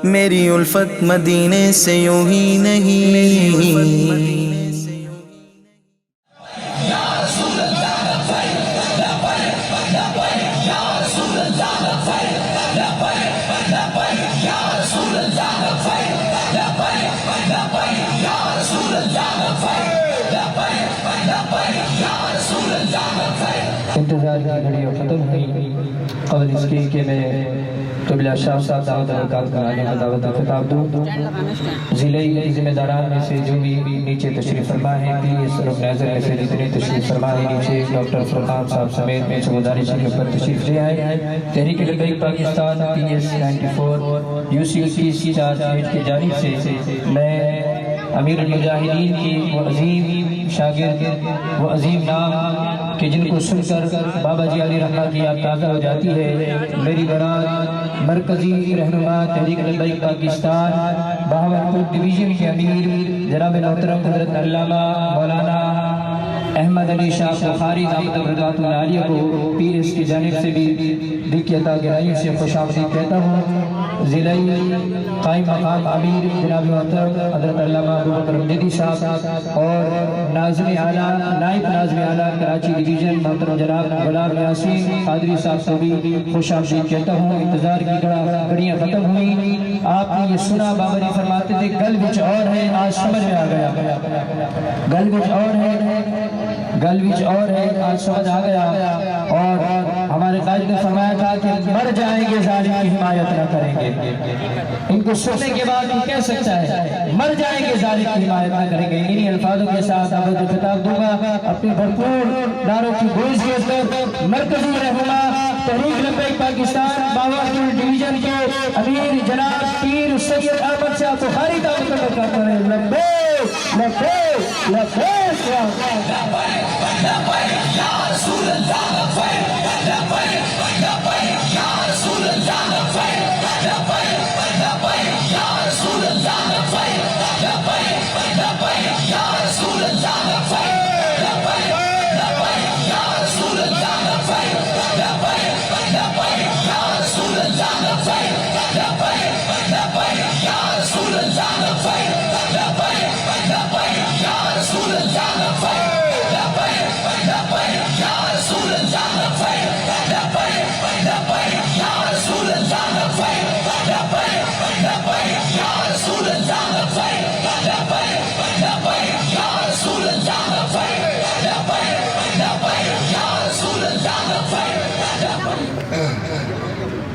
میری الفت مدینے سے یوں ہی نہیں۔ انتظار کی گھڑیاں ختم ہوئی۔ قبل اس کی کہ میں قبلہ شاہ صاحب دعوت برکات کرانے کا دعوت خطاب دوں، ضلعی ذمہ داران میں سے جو بھی نیچے تشریف فرما ہے، پلیز رکن ناظر میں سے جتنے تشریف فرما ہے نیچے ڈاکٹر فرقان صاحب سمیت میں سے گزارش ہے کہ اوپر تشریف لے آئے۔ تحریک لبیک پاکستان PS 94 UC 48 کی جانب سے میں امیر المجاہدین کی وہ عظیم شاگرد، وہ عظیم نام کہ جن کو سن کر بابا جی علی رحمہ کی یاد تازہ ہو جاتی ہے، میری برات مرکزی رہنما تحریک لبیک پاکستان بہاولپور ڈویژن کے امیر جناب محترم حضرت علامہ مولانا احمد علی شاہ بخاری دامت برکاتہ العالیہ کو PS کی جانب سے بھی دل کی عطا گرائی سے خوش آمدید کہتا ہوں۔ ضلعی قائم مقام امیر جناب محترم حضرت علامہ ابوبکر مجدی صاحب اور ناظم اعلیٰ نائب ناظم اعلیٰ کراچی ڈویژن محترم جناب غلام یاسین قادری صاحب سے بھی خوش آمدید کہتا ہوں۔ انتظار کی گھڑیاں ختم ہوئی۔ آپ نے یہ سنا بابا جی فرماتے تھے گل وچ اور ہے، آج سمجھ میں آ گیا، گل وچ اور ہے، گل وچ اور ہے، آج سمجھ آ گیا۔ اور ہمارے قائد نے فرمایا تھا کہ مر جائیں گے ظالم کی حمایت نہ کریں گے۔ ان کو سننے کے بعد یہ کہہ سکتا ہے مر جائیں گے ظالم کی حمایت نہ کریں گے۔ انہی الفاظوں کے ساتھ دعوت خطاب دوں گا اپنی بھرپور نعروں کی گوشت کر مرکزی رہنما تحریک لبیک پاکستان بہاولپور ڈویژن کے امیر جناب پیر سید احمد شاہ بخاری دعوت برکاتہ لبیک لبیک لبیک یا رسول اللہ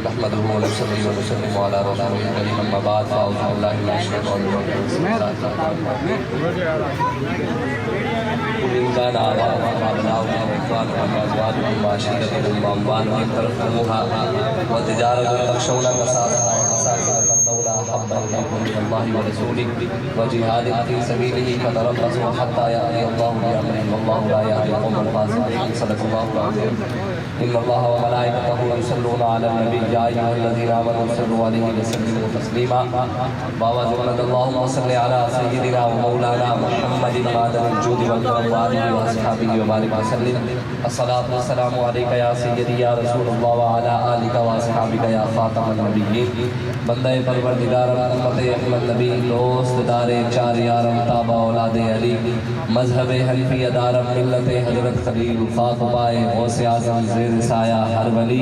نحمده ونصلي ونسلم على رسوله الكريم اما بعد فاعوذ بالله من الشيطان الرجيم بسم الله الرحمن الرحيم ان كان آباؤكم وأبناؤكم وإخوانكم وأزواجكم وعشيرتكم وأموال اقترفتموها وتجارة تخشون كسادها ترضونها أحب إليكم من الله ورسوله وجهاد في سبيله فتربصوا حتى يأتي الله بأمره والله لا يهدي القوم الفاسقين صدق الله العظيم ان الله وملائكته يصلون على النبي يا ايها الذين امنوا صلوا عليه وسلموا تسليما بابا جنت اللهم صل على سيدنا ومولانا محمد معدن الجود والكرم وآله واصحابه وبارك وسلم الصلاة والسلام عليك يا سيدي يا رسول الله وعلى آلك واصحابك يا خاتم النبيين بندہ پروردگار امت احمد نبی دوست دار چار یارم تابع اولاد علی مذہب حنفی دارم ملت حضرت خلیل خاطبائے غوث اعظم زیر سایہ ہر ولی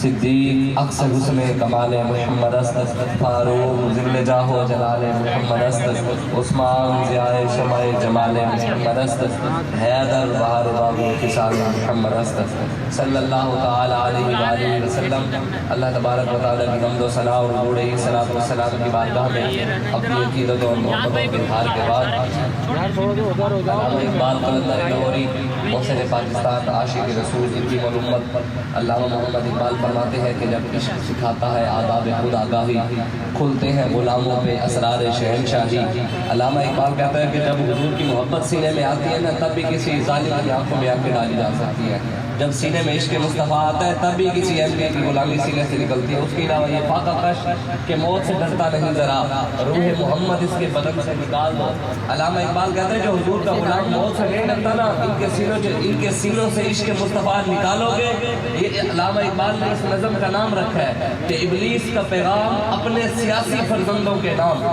صدیق اقصى حسن کمال محمد است فاروق ذل جاہ و جلال محمد است عثمان ضیاء شمع جمال محمد است حیدر بہار باغ خصال محمد است صلی اللہ تعالی علیہ وآلہ وسلم۔ اللہ تبارک و تعالی کی حمد و ثنا اور درود صلاۃ و سلام کی بارگاہ میں اپنی عقیدت اور محبت کے اظہار کے بعد علامہ اقبال قلندر لاہوری محسن پاکستان عاشق رسول کی امت علامہ محمد اقبال فرماتے ہیں کہ جب عشق سکھاتا ہے آداب خود آگاہی کھلتے ہیں غلاموں پہ اسرار شہنشاہی۔ علامہ اقبال کہتا ہے کہ جب حضور کی محبت سینے میں آتی ہے نا تب بھی کسی ظالم کی آنکھوں میں آنکھیں ڈالی جا سکتی ہے۔ جب سینے میں عشق مصطفیٰ آتا ہے تب بھی کسی ایم پی کی غلامی سینے سے نکلتی ہے۔ اس کے علاوہ یہ فاقہ کش کہ موت سے ڈرتا نہیں ذرا روح محمد اس کے بدن سے نکال دو۔ علامہ اقبال کہتے ہیں جو حضور کا غلام موت سے نہیں ڈرتا نا ان کے سینوں سے عشق مصطفیٰ نکالو گے، یہ علامہ اقبال نے اس نظم کا نام رکھا ہے کہ ابلیس کا پیغام اپنے سیاسی فرزندوں کے نام،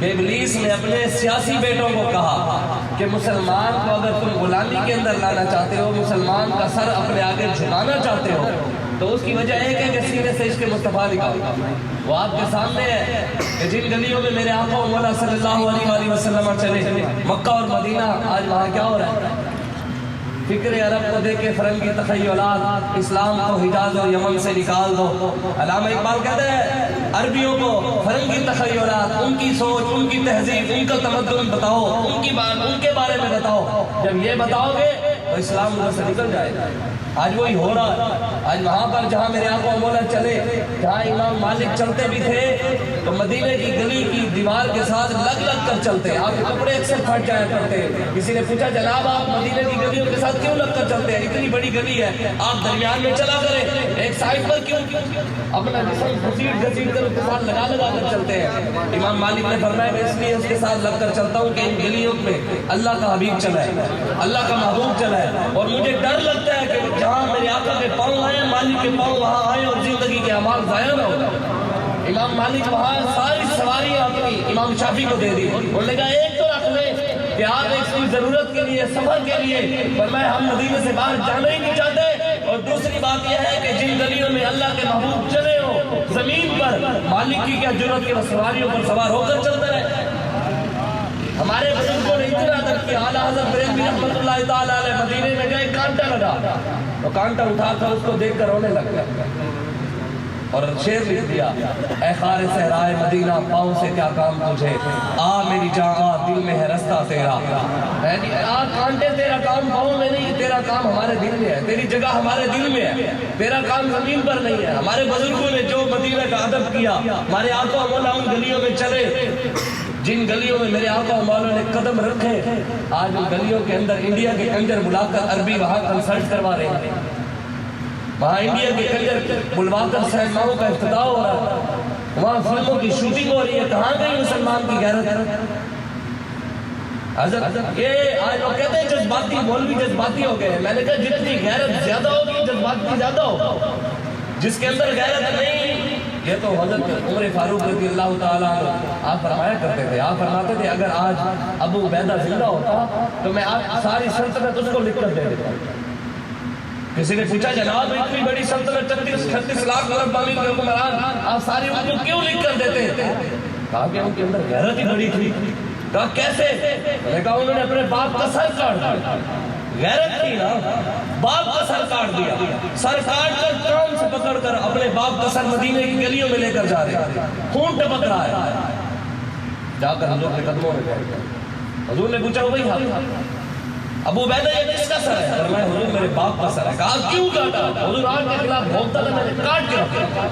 کہ ابلیس نے اپنے سیاسی بیٹوں کو کہا کہ مسلمان کو اگر تم غلامی کے اندر لانا چاہتے ہو، مسلمان کا سر اپنے آگے جھکانا چاہتے ہو، تو اس کی وجہ ایک ہے کہ سینے سے عشق مصطفیٰ نکالو۔ وہ آپ کے سامنے ہے کہ جن گلیوں میں میرے آقا و مولا صلی اللہ علیہ وآلہ وسلم چلے، مکہ اور مدینہ، آج وہاں کیا ہو رہا ہے؟ فکر عرب کو دیکھ کے فرنگی تخیلات، اسلام کو حجاز اور یمن سے نکال دو۔ علامہ اقبال کہتے ہیں عربیوں کو فرنگی تخیلات، ان کی سوچ، ان کی تہذیب، ان کا تمدن بتاؤ، ان کے بارے میں بتاؤ۔ جب یہ بتاؤ گے تو اسلام ادھر سے نکل جائے گا۔ آج وہی ہو رہا ہے۔ آج وہاں پر جہاں میرے آقا و مولا چلے، جہاں امام مالک چلتے بھی تھے تو مدینے کی گلی کی دیوار کے ساتھ لگ کر چلتے، آپ کے کپڑے اکثر پھٹ جایا کرتے۔ کسی نے پوچھا جناب آپ مدینے کی گلیوں کے ساتھ کیوں لگ کر چلتے ہیں؟ اتنی بڑی گلی ہے، آپ درمیان میں چلا کریں، ایک سائڈ پر کیوں اپنا جسم گھسیٹ کر اس کے ساتھ لگا کر چلتے ہیں؟ امام مالک نے فرمایا کہ اس لیے اس کے ساتھ لگ کر چلتا ہوں کہ ان گلیوں میں اللہ کا حبیب چلا ہے، اللہ کا محبوب چلا ہے، اور مجھے ڈر لگتا ہے کہ جہاں میرے آقا کے پاؤں آئے، مالک کے پاؤں وہاں آئے اور زندگی کے اعمال ضائع نہ ہو۔ امام مالک وہاں ساری سواری اپنی امام شافعی کو دے دی، انہوں نے کہا ایک تو رکھ لیں کہ آپ اس کی ضرورت کے لیے، سفر کے لیے، فرمایا ہم مدینے سے باہر جانا ہی نہیں چاہتے، اور دوسری بات یہ ہے کہ جن گلیوں میں اللہ کے محبوب چلے ہو زمین پر، مالک کی کیا ضرورت کہ وہ سواریوں پر سوار ہو کر چلتے رہے۔ ہمارے بزرگوں نے اتنا ادب کیا، اعلیٰ حضرت بریلوی رحمۃ اللہ تعالیٰ علیہ مدینے میں گئے، کانٹا لگا تو کانٹا اٹھا کر اس کو دیکھ کر رونے لگ گئے اور شعر لکھ دیا، اے خار صحرائے مدینہ پاؤں سے کیا کام تجھے، آ میری جان آ دل میں ہے رستہ تیرا۔ آ کانٹے تیرا کام پاؤں میں نہیں، تیرا کام ہمارے دل میں ہے، تیری جگہ ہمارے دل میں ہے، تیرا کام زمین پر نہیں ہے۔ ہمارے بزرگوں نے جو مدینہ کا ادب کیا، ہمارے آقا مولا ان گلیوں میں چلے، جن گلیوں میں میرے آقا و مولا نے قدم رکھے، آج ان گلیوں کے اندر انڈیا کے کنجر بلا کر عربی وہاں کنسرٹ کروا رہے ہیں، وہاں انڈیا کے کنجر بلوا کر سینماؤں کا افتتاح ہو رہا ہے، وہاں فلموں کی شوٹنگ ہو رہی ہے۔ کہاں گئی مسلمان کی غیرت؟ حضرت یہ آج لوگ کہتے ہیں جذباتی، مولوی جذباتی ہو گئے، میں نے کہا جتنی غیرت زیادہ ہوگی جذبات بھی زیادہ ہو، جس کے اندر غیرت نہیں، یہ تو حضرت عمر فاروق رضی اللہ تعالیٰ عنہ آپ فرمایا کرتے تھے، آپ فرماتے تھے اگر آج ابو عبیدہ زندہ ہوتا تو میں آپ ساری سلطنت اس کو لکھ کر دے دیتا۔ کسی نے پوچھا جناب اتنی بڑی سلطنت 36 لاکھ مربع کے حکمران آپ ساری ان کو کیوں لکھ کر دیتے؟ کہا کہ ان کے اندر غیرت ہی بڑی تھی۔ کہا کیسے؟ میں نے کہا انہوں نے اپنے باپ کا سر کاٹ دیا، غیرت تھی نا، باپ کا سر کاٹ دیا، سر کاٹ کر کان سے پکڑ کر اپنے باپ کا سر مدینے کی گلیوں میں لے کر جا رہے ہیں، خون ٹپک رہا ہے، جا کر حضور کے قدموں میں بیٹھ گئے۔ حضور نے پوچھا وہی حق ابو عبیدہ یہ کس کا سر ہے؟ فرمایا حضور میرے باپ کا سر ہے۔ کہا کیوں کاٹا؟ حضور آگ کے خلاف بھونکتا تھا، میں نے کاٹ کے رکھا۔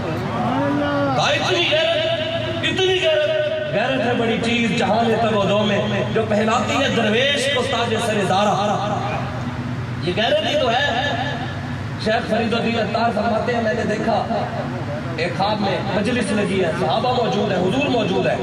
کہا اتنی غیرت، اتنی غیرت، غیرت ہے بڑی چیز جہان تب و دو میں، جو پہناتی ہے درویش کو تاج سر دارا۔ یہ غیرت ہی تو ہے۔ شیخ فرید الدین عطار فرماتے ہیں میں نے دیکھا ایک خواب میں مجلس لگی ہے، صحابہ موجود ہیں، حضور موجود ہے،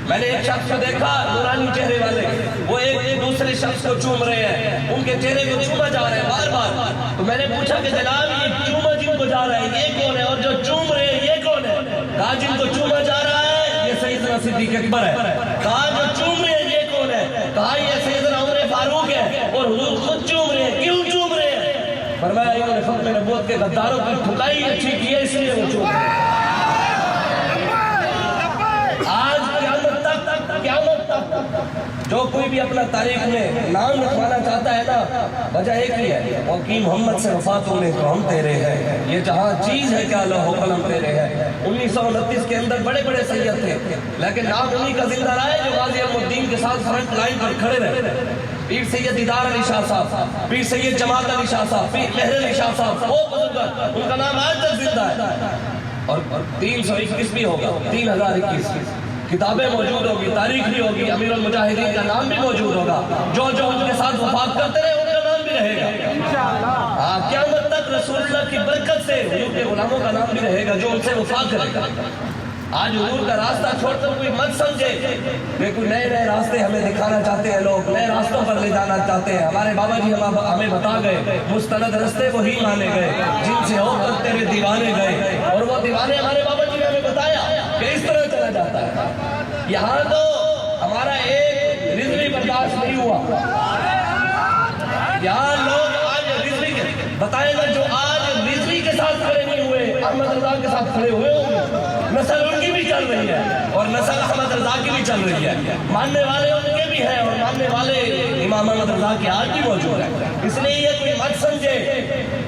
میں نے ایک شخص کو دیکھا نورانی چہرے والے، وہ ایک دوسرے شخص کو چوم رہے ہیں، ان کے چہرے کو چوما جا رہے ہیں بار بار۔ تو میں نے پوچھا کہ جناب یہ چوما جن کو جا رہا ہے یہ کون ہے، اور جو چوم رہے ہیں یہ کون ہے؟ کہا جن کو چوما جا رہا ہے یہ سیدنا صدیق اکبر ہے۔ کہا جو چوم رہے ہیں یہ کون ہے؟ کہا یہ سیدنا عمر فاروق ہے، اور حضور خود چوم رہے ہیں۔ کیوں چوم رہے ہیں؟ فرمایا انہوں نے ختم نبوت کے غداروں کی ٹھکائی اچھی کی ہے اس لیے وہ چوم رہے ہیں۔ آج قیامت تک جو کوئی بھی اپنا تاریخ میں نام رکھوانا چاہتا ہے نا، وجہ ایک ہی ہے، وہ کہ محمد سے وفات ہونے تو ہم تیرے ہیں، یہ جہاں چیز ہے کیا لوح و قلم تیرے ہیں۔ 1929 کے اندر بڑے بڑے سید تھے، لیکن نام انہی کا زندہ رہا ہے جو غازی الدین کے ساتھ فرنٹ لائن پر کھڑے رہے۔ پیر سید دیدار علی شاہ صاحب، پیر سید جماعت علی شاہ صاحب، پیر مہر علی شاہ صاحب، وہ بزرگ ان کا نام آج تک زندہ ہے۔ اور 321 بھی ہوگا، 3021 کتابیں موجود ہوگی، تاریخ بھی ہوگی، امیر المجاہدین کا نام بھی موجود ہوگا، جو جو ان کے ساتھ وفات کرتے رہے ان کا نام بھی رہے گا۔ قیامت تک رسول اللہ کی برکت سے حضور کے غلاموں کا نام بھی رہے گا جو ان سے وفات کرے گا۔ آج حضور کا راستہ چھوڑ کر کوئی مت سمجھے کہ کوئی نئے نئے راستے ہمیں دکھانا چاہتے ہیں، لوگ نئے راستوں پر لے جانا چاہتے ہیں۔ ہمارے بابا جی ہمیں بتا گئے مستند راستے وہی مانے گئے جن سے ہو کر تیرے دیوانے گئے، اور وہ دیوانے ہمارے بابا جی نے ہمیں بتایا کہ اس طرح چلا جاتا ہے۔ یہاں تو ہمارا ایک رضوی برداشت نہیں ہوا، یہاں لوگ آج رضوی بتائے گا جو آج رضوی کے ساتھ کھڑے نہیں ہوئے احمد رضا کے ساتھ کھڑے ہوئے ہوں، نسل ان کی بھی چل رہی ہے اور نسل احمد رضا کی بھی چل رہی ہے، ماننے والے ان کے بھی ہیں اور ماننے والے امام احمد رضا کی آج بھی موجود ہے۔ اس لیے یہ کوئی مت سمجھے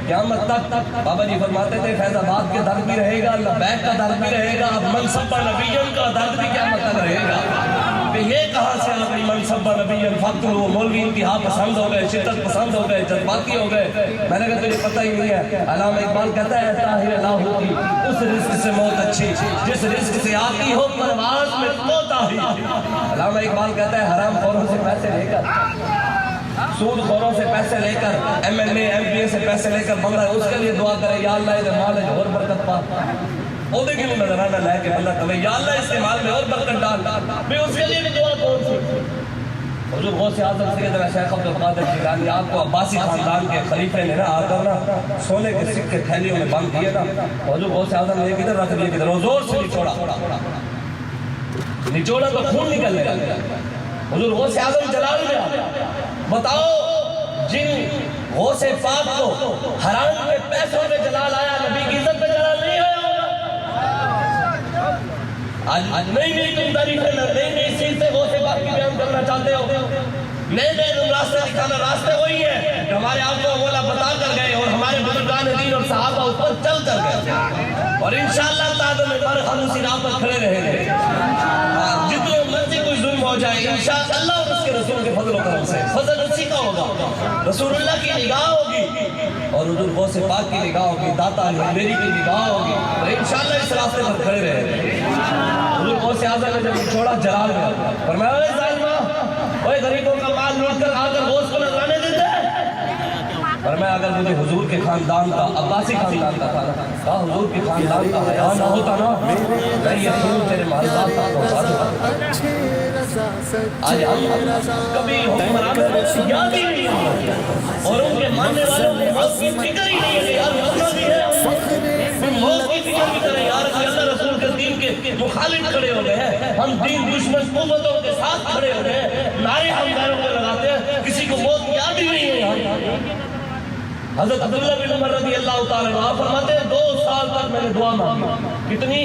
قیامت تک بابا جی فرماتے تھے فیض آباد کے درد بھی رہے گا، لبیک کا درد بھی رہے گا، اب منصب نبیین کا درد بھی قیامت تک رہے گا کہ یہ کہاں سے اپنی منصب نبیین فخر وہ مولوی انتہا پسند ہو گئے، شدت پسند ہو گئے، جذباتی ہو گئے۔ میں نے کہا تجھے پتہ ہی نہیں ہے، علامہ اقبال کہتا ہے طاہر اللہ ہوتی اس رزق سے موت اچھی جس رزق سے آتی ہو پرواز میں کوتاہی۔ علامہ اقبال کہتا ہے حرام خوروں سے پیسے لے کر، سود خوروں سے پیسے لے کر، M L A M P A سے پیسے لے کر بندہ اس کے لیے دعا کرے یا اللہ ادھر مال ہے اور برکت پا، وہ دیکھیں وہ نظرانہ لے کے بندہ کہے یا اللہ اس کے مال میں اور برکت ڈال، بھی اس کے لیے بھی دعا کون سی؟ حضور غوث اعظم سیدنا شیخ عبد القادر جیلانی آپ کو عباسی خاندان کے خلیفے نے نا آ کر نا سونے کے سکے تھیلیوں میں باندھ دیے نا، حضور غوث اعظم نے کدھر رکھ دیے کدھر، زور سے نچوڑا تو خون نکل گیا۔ حضور غوث اعظم جلال میں بتاؤ جن غوث پاک کو حرام کے پیسوں میں جلال آیا، نبی کی عزت میں جلال نہیں آیا ہوگا؟ آج نئی نئی تم تعریفیں نئی نئی چیز سے غوث پاک کی بیان کرنا چاہتے ہو، نئے نئے تم راستے دکھانا، راستے وہی ہیں جو ہمارے آپ کو مولا بتا کر گئے اور ہمارے بزرگان دین اور صحابہ اس پر چل کر گئے، اور انشاءاللہ تعالیٰ میں ہمارے ہم اسی راہ پر کھڑے رہیں گے۔ جتنے مرضی کوئی ظلم ہو جائے انشاءاللہ اور اس کے رسول کے فضل و کرم سے، فضل اسی کا ہوگا، رسول اللہ کی نگاہ ہوگی اور حضور غوث پاک کی نگاہ ہوگی، داتا میری کی نگاہ ہوگی، اور انشاءاللہ اس راستے پر کھڑے رہیں گے۔ حضور غوث اعظم نے جب چھوڑا جلال میں فرمایا اے ظالمہ، اوے غریبوں کا مال لوٹ کر آ کر غوث کو نذرانے دیتے ہیں، فرمایا اگر مجھے حضور کے خاندان کا عباسی خاندان کا کہا حضور کے خاندان کا حیا نہ ہوتا نا میں یہ خون تیرے محلات تک پہنچا دوں۔ آج ہم کبھی حکمرانوں کو یاد ہی نہیں ہے اور ان کے ماننے والوں کو موت کی فکر ہی نہیں ہے کہ یار مرنا بھی ہے، موت کی فکر بھی کریں یار کہ اللہ رسول کے دین کے مخالف کھڑے ہو گئے ہیں، ہم دین دشمن قوتوں کے ساتھ کھڑے ہو گئے ہیں، نعرے ہم غیروں کو لگاتے ہیں، کسی کو موت یاد ہی نہیں ہے یہاں۔ حضرت عبداللہ بن عمر رضی اللہ تعالیٰ عنہ فرماتے ہیں 2 سال تک میں نے دعا مانگی، کتنی؟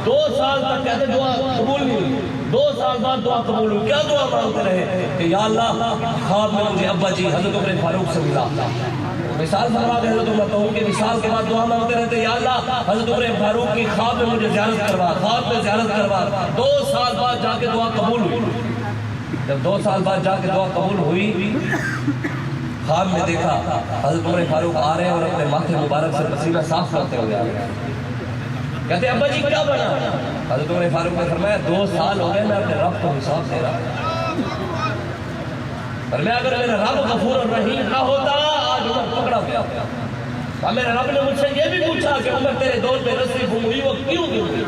2 سال تک کہتے دعا قبول نہیں ہوئی، 2 سال بعد دعا قبول ہوئی، کیا دعا مانگتے رہے کہ یا اللہ خواب میں مجھے ابا جی حضرت عمر فاروق سے ملا، مثال فرما دے حضرت عمر تو ان کے مثال کے بعد دعا مانگتے رہتے یا اللہ حضرت عمر فاروق کی خواب میں مجھے زیارت کروا، خواب میں زیارت کروا، 2 سال بعد جا کے دعا قبول ہوئی۔ جب 2 سال بعد جا کے دعا قبول ہوئی خواب میں دیکھا حضرت عمر فاروق آ رہے ہیں اور اپنے ماتھے مبارک سے پسینہ صاف کرتے ہوئے آ رہے ہیں، کہتے ہیں ابا جی کیا بنا؟ حضرت عمر فاروق نے فرمایا 2 سال ہو گئے میں اپنے رب کو حساب دے رہا ہوں، فرمایا اگر میرا رب غفور الرحیم نہ ہوتا آج عمر پکڑا گیا، اور میرے رب نے مجھ سے یہ بھی پوچھا کہ عمر تیرے دور پہ رسی گم ہوئی وہ کیوں گم ہوئی؟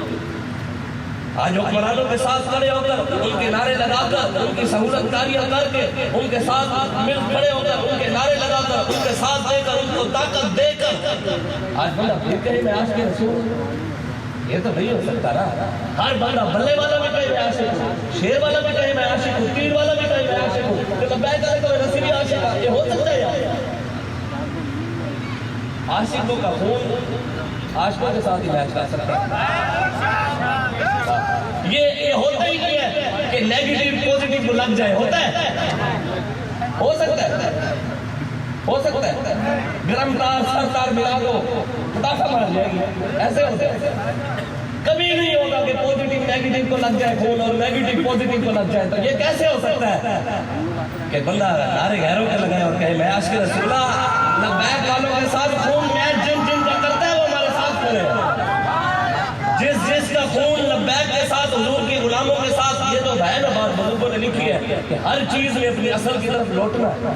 آج حکمرانوں کے ساتھ کھڑے ہو کر ان کے نعرے لگا کر ان کی سہولت کاریاں کر کے ان کے ساتھ مل کھڑے ہو کر ان کے نعرے لگا کر ان کے ساتھ دے کر ان کو طاقت دے کر آج بندہ پھر کہیں میں عاشق رسول، یہ تو نہیں ہو سکتا نا، ہر بندہ بلے والا بھی کہیں میں عاشق ہوں، شیر والا بھی کہیں میں عاشق ہوں، تیر والا بھی کہیں میں عاشق ہوں، کہ لبیک کرے تو رسی بھی عاشق ہے، یہ ہو سکتا ہے یار؟ عاشقوں کا خون عاشقوں کے ساتھ ہی میچ کر سکتا ہے، یہ ہوتا ہی نہیں ہے کہ نیگیٹیو پوزیٹیو لگ جائے، ہوتا ہے، ہو سکتا ہے، ہو سکتا ہے، گرم تار سر تار ملا دو پٹاخہ مار جائے گی، ایسے ہوتا ہے، کبھی نہیں ہوگا کہ پوزیٹیو نیگیٹیو کو لگ جائے خون اور نیگیٹیو پوزیٹیو کو لگ جائے، تو یہ کیسے ہو سکتا ہے کہ بندہ نعرے غیروں کے لگائے اور کہے میں عاشق رسول اللہ، لبیک والوں کے ساتھ خون میچ جن جن کا کرتا ہے وہ ہمارے ساتھ کرے، جس کا خون لبیک کے ساتھ حضور کی غلاموں کے ساتھ یہ تو ہے ہے نا بات بزرگوں نے لکھی ہے کہ ہر چیز میں اپنی اصل کی طرف لوٹنا ہے،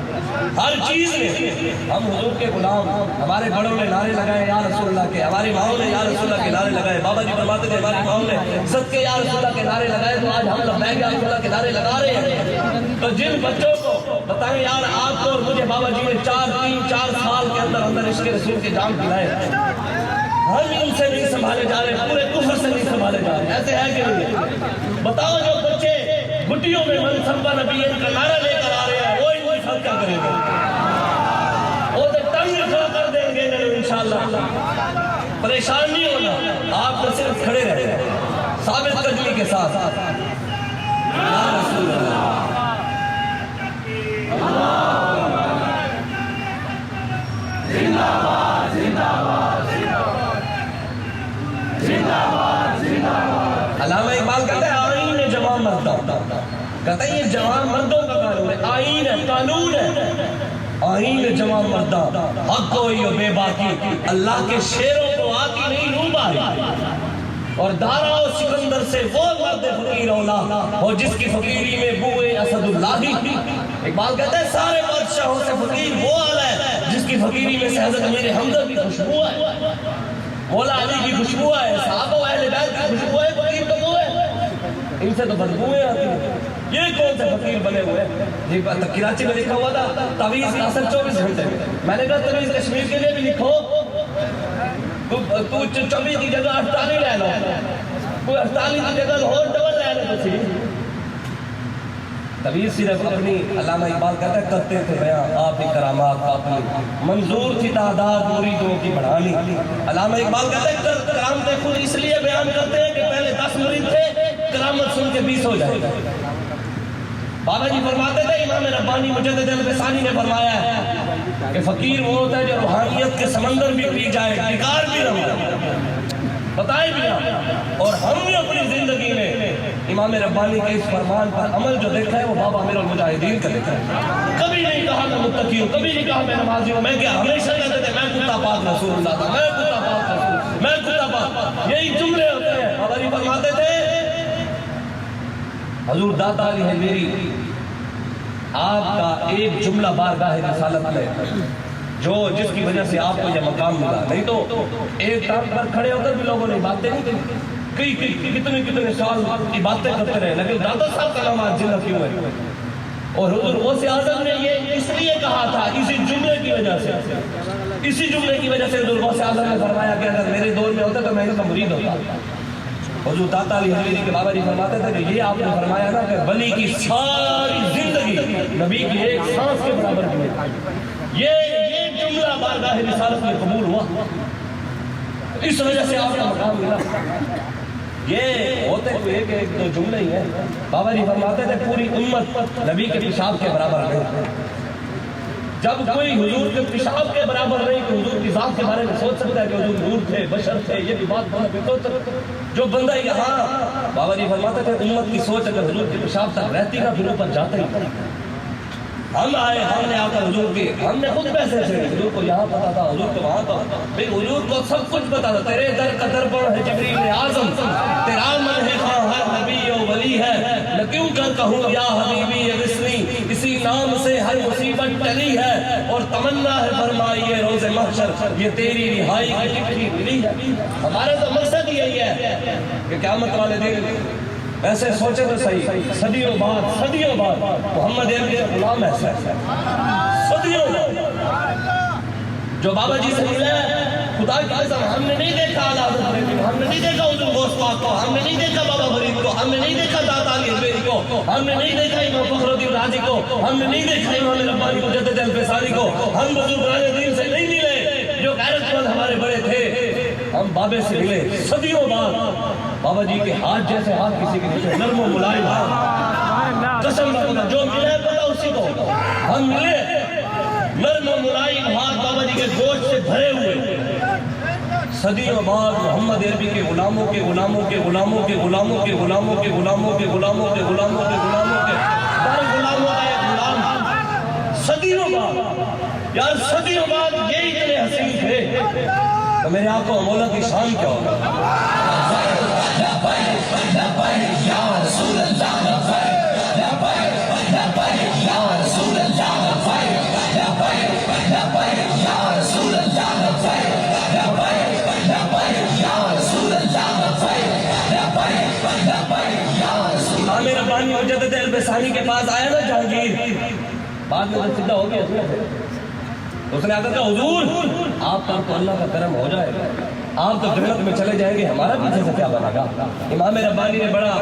ہر چیز میں۔ ہم حضور کے غلام، ہمارے بڑوں نے نعرے لگائے یا رسول اللہ کے، ہماری ماؤں نے یا رسول اللہ کے نعرے لگائے، بابا جی فرماتے تھے ہماری ماؤں نے صدقے یا رسول اللہ کے نعرے لگائے، تو آج ہم لبیک یا رسول اللہ کے نعرے لگا رہے ہیں۔ تو جن بچوں کو بتائیں یار آپ کو اور مجھے بابا جی نے 4 سال کے اندر عشق رسول کے جام پلائے، ہم ان سے نہیں سنبھالے جا رہے، پورے کفر سے نہیں سنبھالے جا رہے، ایسے ہے کہ نہیں؟ بتاؤ جو بچے گھٹیوں میں من سبا نبی کا نعرہ لے کر آ رہے ہیں وہ ان کے ساتھ کیا کریں گے؟ وہ تو ٹنگ کھڑا کر دیں گے انشاءاللہ۔ پریشان نہیں ہونا، آپ تو صرف کھڑے رہے ثابت قدمی کے ساتھ، یا رسول اللہ زندہ باد زندہ باد زندہ باد زندہ باد۔ علامہ اقبال کہتا ہے آئین جوان مردوں، کہتا ہے یہ جوان مردوں کا قانون ہے، آئین ہے، قانون ہے، آئین جوان مردوں، حق کوئی و بے باکی، اللہ کے شیروں کو آتی نہیں روح باری، اور دارا و سکندر سے وہ مرد فقیر اولا ہو جس کی فقیری میں بوئے اسد اللہ ہی۔ اقبال کہتا ہے سارے بادشاہوں سے فقیر وہ آلہ ہے جس کی فقیری میں سے حضرت امیر حمزہ کی خوشبو ہے، مولا علی کی خوشبو ہے، صحابہ و اہل بیت کی خوشبو ہے، فقیر تو وہ ہے، ان سے تو بدبوئیں آتی ہیں۔ یہ کون سے فقیر بنے ہوئے ہیں؟ کراچی میں لکھا ہوا تھا تعویذ ناصر 24 گھنٹے، میں نے کہا تعویذ کشمیر کے لیے بھی لکھو، تو 24 کی جگہ 48 لے لو، کوئی 48 کی جگہ اور ڈبل لے لو تھی۔ تعویذ صرف اپنی، علامہ اقبال کہتا ہے کرتے تھے بیاں آپ ہی کرامات اپنی، منظور تھی تعداد مریدوں کی بڑھانی۔ علامہ اقبال کہتا ہے کرامتیں خود اس لیے بیان کرتے ہیں کہ پہلے 10 مرید تھے، کرامت سن کے 20 ہو جائے۔ بابا جی فرماتے تھے، امام ربانی مجدد الفسانی نے فرمایا ہے کہ فقیر وہ ہوتا ہے جو روحانیت کے سمندر بھی پی جائے، ٹکار بھی نہ ہو، بتائے بھی نہ۔ اور ہم نے اپنی زندگی میں امام ربانی کے اس فرمان پر عمل جو دیکھا ہے وہ بابا امیر المجاہدین کا دیکھا ہے۔ کبھی نہیں کہا میں متقی ہوں، کبھی نہیں کہا میں نمازی ہوں، میں کیا ہمیشہ کہتے تھے میں کتا پاک رسول اللہ تھا، میں کتا پاک رسول، میں کتا پاک، یہی جملے ہوتے ہیں۔ بابا جی فرماتے تھے حضور داتا علی ہے میری، آپ کا ایک جملہ بارگاہ رسالت میں جو جس کی وجہ سے آپ کو یہ مقام ملا، نہیں تو ایک ٹانگ پر کھڑے ہو کر بھی لوگوں نے باتیں نہیں کی، کتنے سال کی باتیں کرتے رہے، لیکن داتا صاحب کا نام آج زندہ کیوں ہے؟ اور حضور غوث اعظم نے یہ اس لیے کہا تھا، اسی جملے کی وجہ سے، اسی جملے کی وجہ سے حضور غوث اعظم نے فرمایا کہ اگر میرے دور میں ہوتا تو میں ان کا مرید ہوتا۔ حضور داتا علی حضرت کے بابا جی فرماتے تھے کہ یہ آپ نے فرمایا نا کہ ولی کی ساری زندگی نبی کی ایک سانس کے برابر کی، یہ جملہ بارگاہ رسالت میں قبول ہوا، اس وجہ سے آپ کا مقام ملا۔ یہ ہوتے ہوئے ایک دو جملے ہی ہیں۔ بابا جی فرماتے تھے پوری امت نبی کے پیشاب کے برابر نہیں، جب کوئی حضور کے پیشاب کے برابر نہیں تو حضور کی ذات کے بارے میں سوچ سکتا ہے کہ حضور نور تھے، بشر تھے، یہ بھی بات بہت جو بندہ یہاں، بابا جی فرماتے تھے امت کی سوچ اگر حضور کے پیشاب تک رہتی نا پھر اوپر جاتے ہی۔ ہم آئے، ہم نے آ کر حضور کے، ہم نے خود پیسے سے حضور کو یہاں پتا تھا، حضور کو وہاں تھا، بھئی حضور کو سب کچھ پتا تھا، تیرے در کا دربان ہے جبریل اعظم، تیرا من ہے خواہ ہر نبی و ولی ہے، لکیوں کر کہوں یا حبیبی رسنی، اسی نام سے ہر مصیبت ٹلی ہے، اور تمنا ہے فرمائیے روز محشر یہ تیری رہائی کی ٹکٹی ملی ہے۔ ہمارا تو مقصد یہی ہے کہ قیامت والے دن ایسے سوچے تو صحیح، صدیوں بعد محمد عربی کا غلام ایسا ہے، صدیوں جو بابا جی سے ملا ہے، خدا کی قسم ہم نے نہیں دیکھا اعلیٰ حضرت فرید، ہم نے نہیں دیکھا حضور غوث پاک کو، ہم نے نہیں دیکھا بابا فرید کو، ہم نے نہیں دیکھا داتا علی حجویری کو، ہم نے نہیں دیکھا امام فخر الدین رازی کو، ہم نے نہیں دیکھا امام ربانی مجدد الفسانی کو، ہم بزرگان دین سے نہیں ملے جو غیرت مند ہمارے بڑے تھے، ہم بابے سے ملے صدیوں بعد۔ بابا جی کے ہاتھ جیسے ہاتھ کسی کے نیچے نرم و ملائم ہاتھ، قسم کا جو ملے پتا اسی کو، ہم ملے نرم و ملائم ہاتھ بابا جی کے گوشت سے بھرے ہوئے، صدیوں بعد محمد عربی کے غلاموں کے غلاموں کے غلاموں کے غلاموں کے غلاموں کے غلاموں کے غلاموں کے غلاموں کے غلاموں کے ہر غلاموں کا ایک غلام، صدیوں بعد یار، صدیوں بعد یہ اتنے حسین تھے تو میرے آقا مولا کی شان کیا ہوگا؟ امام مجدد البصاری کے پاس آیا نا جہانگیر، بعد میں تو سیدھا ہو گیا، اس نے آگے کہا حضور آپ پر تو اللہ کا کرم ہو جائے گا، آپ تو جنت میں چلے جائیں گے، ہمارا پیچھے سے کیا بنا گا؟ امام ربانی نے بڑا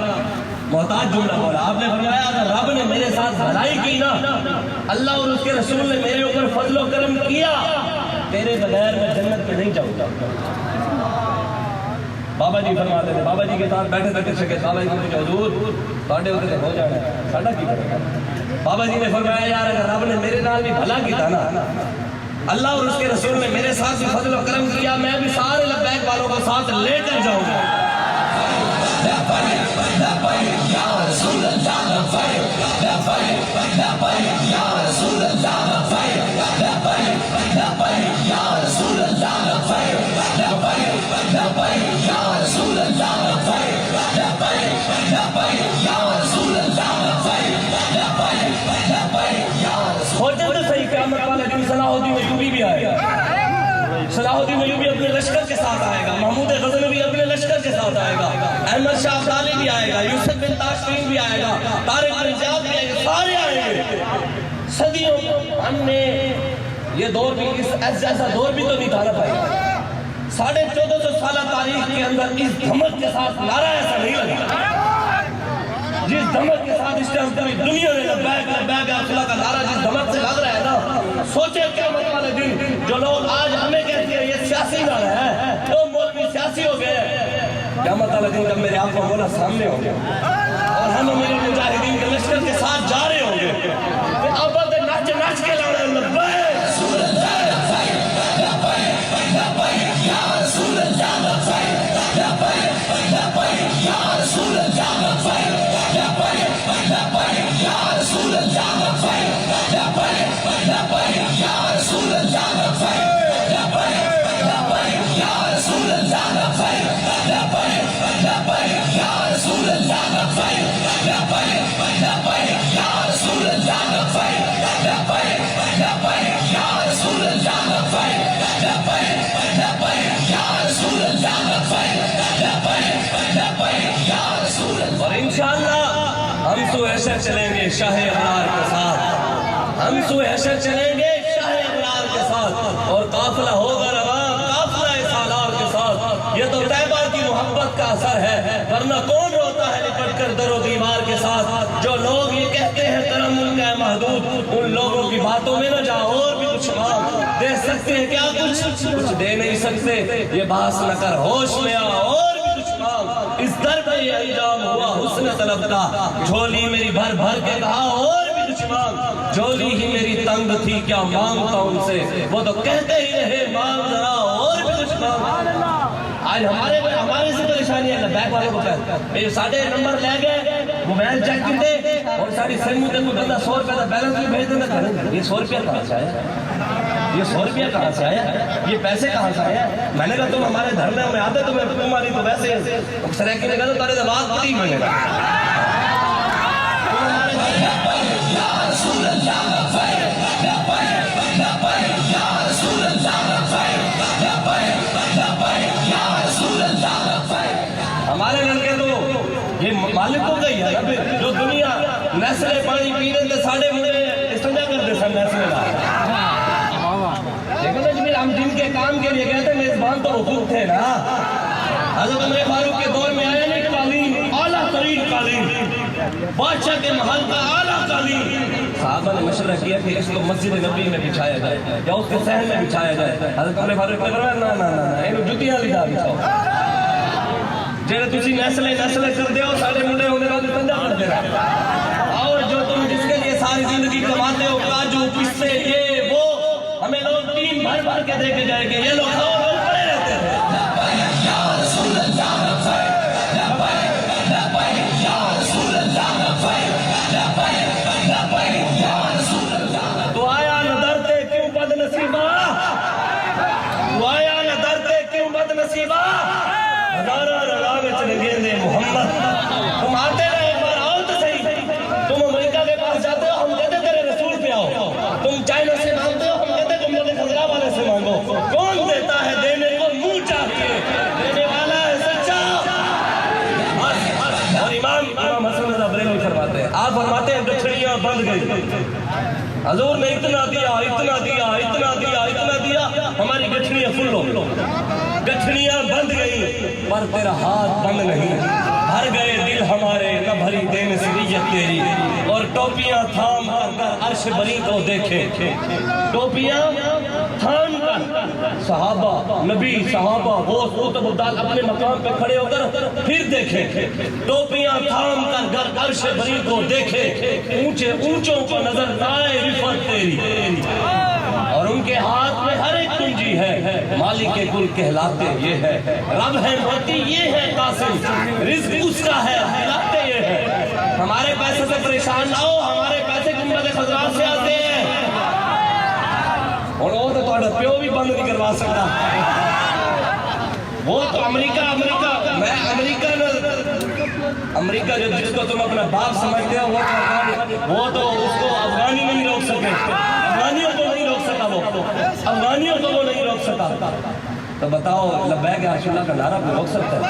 محتاج جملہ بولا، آپ نے فرمایا اگر رب نے میرے ساتھ بھلائی کی نا، اللہ اور اس کے رسول نے میرے اوپر فضل و کرم کیا، تیرے بغیر میں جنت میں نہیں جاؤں گا۔ بابا جی فرماتے تھے، بابا جی کے ساتھ بیٹھے تھے کسی کے، بابا جی کہتے حضور تھوڑے اتنے ہو جانا ہے، ساڈا کی کرے گا؟ بابا جی نے فرمایا یار اگر رب نے میرے نال بھی بھلا کیتا نا، اللہ اور اس کے رسول نے میرے ساتھ بھی فضل و کرم کیا، میں بھی سارے لبیک والوں کو ساتھ لے کر جاؤں گا۔ قیامت والے دن صلاح الدین ایوبی بھی آئے گا، صلاح الدین ایوبی اپنے لشکر کے ساتھ آئے گا، محمود غزنوی اپنے لشکر کے ساتھ آئے گا، احمد شاہ ابدالی بھی آئے گا، یوسف بن تاشفین بھی آئے گا، طارق بن زیاد بھی آئے گا، سارے آئیں گے۔ صدیوں ہم نے یہ دور بھی ایسا دور بھی تو نہیں تھا نا بھائی، 1450 سالہ تاریخ کے اندر اس دھمک کے ساتھ نعرہ ایسا نہیں لگا جس دھمک کے ساتھ اس ٹائم پوری دنیا میں لبیک لبیک یا رسول اللہ کا نعرہ جس دھمک سے لگ رہا ہے نا، سوچے قیامت والے دن جو لوگ آج ہمیں کہتے ہیں یہ سیاسی نعرہ ہے، تو مولوی سیاسی ہو گئے، قیامت والے دن جب میرے آقا مولا سامنے ہوں گے اور ہم میرے مجاہدین کے لشکر کے ساتھ جا رہے ہوں گے، اب ناچ ناچ کے لاڑے لبیک اور انشاءاللہ ہم سو حشر چلیں گے شاہ ابرار کے ساتھ، ہم سو حشر چلیں گے شاہ ابرار کے ساتھ، اور قافلہ ہوگا رواں قافلہ سالار کے ساتھ۔ یہ تو طیبہ کی محبت کا اثر ہے، ورنہ کون روتا ہے لپٹ کر در و دیوار کے ساتھ؟ جو لوگ یہ کہتے ہیں ترنم کا ہے محدود، ان لوگوں کی باتوں میں نہ جاؤ، اور بھی کچھ مانگ دے سکتے ہیں کیا؟ کچھ دے نہیں سکتے، یہ بحث نہ کر، ہوش میں آ، اور بھی کچھ مانگ۔ اس در پہ یہ انجام ہوا حسن طلب کا، جھولی میری بھر بھر کے کہا اور بھی کچھ مانگ، جھولی ہی میری تنگ تھی کیا مانگتا ان سے، وہ تو کہتے ہی رہے مانگ ذرا اور بھی کچھ مانگ۔ آج ہمارے سے پریشانی ہے، بیک والوں کو کہتے ساڑھے نمبر لے گئے، موبائل چیک کرتے اور ساری سنگوں تے کوئی بندہ 100 روپے کا بیلنس بھی بھیج دینا، یہ 100 روپیہ کہاں سے آیا؟ یہ 100 روپیہ کہاں سے آیا؟ یہ پیسے کہاں سے آیا؟ میں نے کہا تم ہمارے دھرنے میں آتے، تمہاری تو ویسے سریکی نے کہا تو تارے دماغ پڑی میں نے کہا ہمارے لڑکے تو یہ مالک کو گئی ہے جو دنیا نیسلے پانی پینے سے ساڑھے مجھے استنجا کر دے سن نیسلے لا، لیکن جب ہم جن کے کام کے لیے کہتے ہیں میزبان تو حقوق تھے نا۔ حضرت عمر فاروق کے دور میں آیا نہیں قالین، اعلیٰ ترین قالین، بادشاہ کے محل کا اعلیٰ قالین، صحابہ نے مشورہ کیا کہ اس کو مسجد نبی میں بچھایا جائے یا اس کے صحن میں بچھایا جائے۔ حضرت عمر فاروق نے فرمایا نا نا نا انہوں جتیاں لدا بچھاؤ، جیڑے تسی نسلے کر دے ہو ساڑھے منڈے ہونے کا استنجا کر دے رہا، اور جو تم جس کے لیے ساری زندگی کماتے ہو کاجو پستے یہ وہ، ہمیں لوگ ٹیم بھر بھر کے دے کے جائیں گے، یہ لوگ کھاؤ لوگ پڑے رہتے ہیں۔ تو آیا نہ درتے کیوں بد نصیبہ، تو آیا نہ درتے کیوں بد نصیبہ، ہزارہ رگا میں چلے گے محمد۔ تم آتے نا ایک بار آؤ تو صحیح، تم امریکہ کے پاس جاتے ہو ہم کہتے تیرے رسول پہ آؤ، تم چائنا سے مانگتے ہو ہم کہتے تم لوگ خزرہ والے سے مانگو، کون دیتا ہے آپ فرماتے ہیں گٹھڑیاں بند گئی. حضور نے اتنا دیا اتنا دیا اتنا دیا اتنا دیا, ہماری گٹھڑیاں فل ہو گئی, گٹھڑیاں بند گئی پر تیرا ہاتھ بند نہیں. بھر گئے دل ہمارے نہ بھری دین سریت تیری, اور ٹوپیاں تھام کر عرش بری کو دیکھے. ٹوپیاں تھام کر صحابہ نبی صحابہ وہ قطب الدال اپنے مقام پہ کھڑے ہو کر پھر دیکھے. ٹوپیاں تھام کر گر عرش بری کو دیکھے, اونچے اونچوں کو نظر نائے رفت تیری, اور ان کے ہاتھ میں ہر ایک کنجی ہے. مالک کے کل کہلاتے یہ ہے, رب ہے موتی یہ ہے قاسم, رزق اس کا ہے کھلاتے یہ ہے. ہمارے پیسے سے پریشان نہ ہو, ہمارے پیسے گنبد خضرا سے آتے ہیں, اور وہ تو تھوڑا پیو بھی بند نہیں کروا سکتا. وہ تو امریکہ میں امریکہ جو جس کو تم اپنا باپ سمجھتے ہو وہ تو اس کو افغانی نہیں روک سکے, افغانیوں کو نہیں روک سکا, وہ افغانیوں کو وہ نہیں روک سکا. تو بتاؤ لبیک یا رسول اللہ کا نعرہ کوئی روک سکتا ہے؟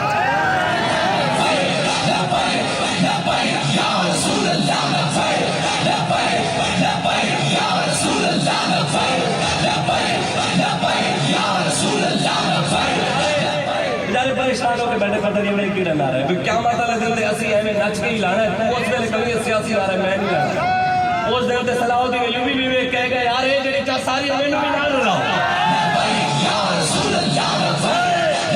پریشان ہو کے بیٹھے پتہ نہیں میں کیڑا نعرہ ہے, کیا مطلب ہے دل اسی ایویں نچ کے ہی لانا ہے. اس ویلے کبھی سیاسی نعرہ ہے میں نہیں لانا. اس دن تے صلاح الدین ایوبی بھی ویکھ کہہ گئے یار یہ جڑی چا ساری مینوں بھی نال رلاؤ. یا رسول اللہ لبیک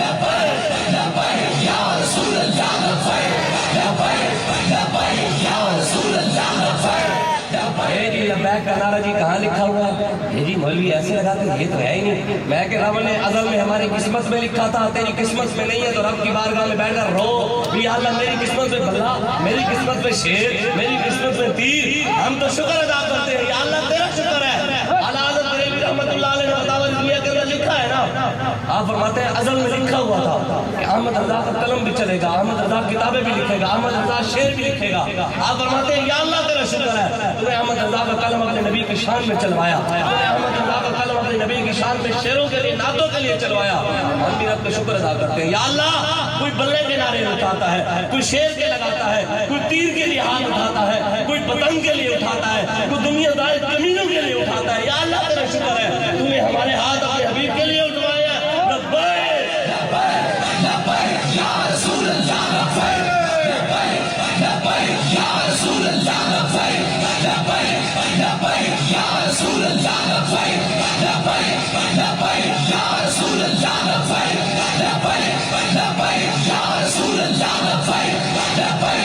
لبیک یا رسول اللہ لبیک لبیک یا رسول اللہ لبیک. یہ جی لبیک کا نعرہ جی کہاں لکھا ہوا ہے؟ یہ جی مولوی ایسے لگا کہ یہ تو ہے ہی نہیں. میں کہ رب نے ازل میں ہماری قسمت میں لکھا تھا, تیری قسمت میں نہیں ہے تو رب کی بارگاہ میں بیٹھ کر رو بھی یا اللہ میری قسمت میں بلّا, میری قسمت میں شیر, میری قسمت میں تیر. ہم تو شکر ادا کرتے ہیں یا اللہ تیرا شکر ہے. اعلیٰ حضرت بریلوی رحمۃ اللہ علیہ نے فتاوی دنیا کے اندر لکھا ہے نا, آپ فرماتے ہیں ازل میں لکھا ہوا تھا کہ احمد رضا کا قلم بھی چلے گا, احمد رضا کتابیں بھی لکھے گا, احمد رضا شعر بھی لکھے گا. آپ فرماتے ہیں یا اللہ تیرا شکر ہے تو نے احمد رضا کا قلم اپنے نبی کی شان میں چلوایا, احمد رضا کا قلم اپنے نبی کی شان میں شعروں کے لیے نعتوں کے لیے چلوایا. ہم بھی رب کا شکر ادا کرتے ہیں. یا اللہ کوئی بلے کے نعرے اٹھاتا ہے, کوئی شعر کے لگاتا ہے, کوئی تیر کے لیے ہاتھ اٹھاتا ہے, کوئی پتنگ کے لیے اٹھاتا ہے, کوئی دنیا دار زمینوں کے لیے اٹھاتا ہے. یا اللہ تیرا شکر ہے تو نے ہمارے ہاتھ اپنے حبیب کے لیے اٹھوایا. لبیک لبیک لبیک یا رسول اللہ لبیک لبیک لبیک یا رسول اللہ لبیک لبیک لبیک یا رسول اللہ لبیک لبیک لبیک یا رسول اللہ لبیک لبیک لبیک یا رسول اللہ لبیک لبیک